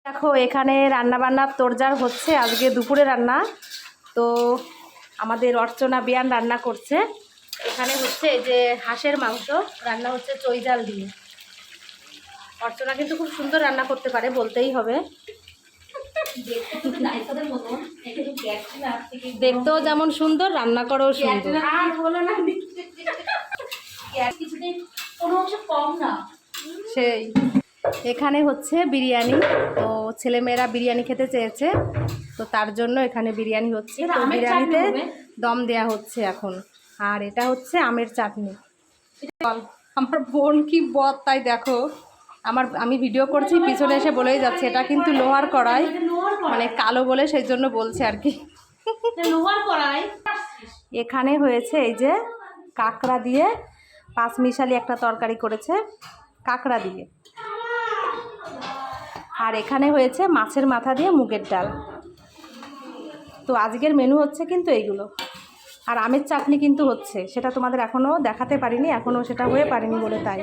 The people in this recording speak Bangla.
দেখো এখানে রান্না বান্নার তোড়জোড় হচ্ছে। আজকে দুপুরে রান্না তো আমাদের অর্চনা বিয়ান রান্না করছে। এখানে হচ্ছে এই যে হাঁসের মাংস রান্না হচ্ছে চই জাল দিয়ে। অর্চনা কিন্তু খুব সুন্দর রান্না করতে পারে, বলতেই হবে। দেখতেও যেমন সুন্দর, রান্না করেও সুন্দর। সেই এখানে হচ্ছে বিরিয়ানি, তো ছেলেমেয়েরা বিরিয়ানি খেতে চেয়েছে, তো তার জন্য এখানে বিরিয়ানি হচ্ছে। তো বিরিয়ানিতে দম দেয়া হচ্ছে এখন। আর এটা হচ্ছে আমের চাটনি। আমার বোন কি বদ তাই দেখো, আমি ভিডিও করছি, পিছনে এসে বলেই যাচ্ছে এটা কিন্তু লোহার কড়াই, মানে কালো বলে সেই জন্য বলছে আর কি। লোহার কড়াই। এখানে হয়েছে এই যে কাঁকড়া দিয়ে পাঁচমিশালি একটা তরকারি করেছে কাঁকড়া দিয়ে। আর এখানে হয়েছে মাছের মাথা দিয়ে মুগের ডাল। তো আজকের মেনু হচ্ছে কিন্তু এইগুলো। আর আমের চাটনি কিন্তু হচ্ছে, সেটা তোমাদের এখনও দেখাতে পারিনি, এখনও সেটা হয়ে পারেনি বলে তাই।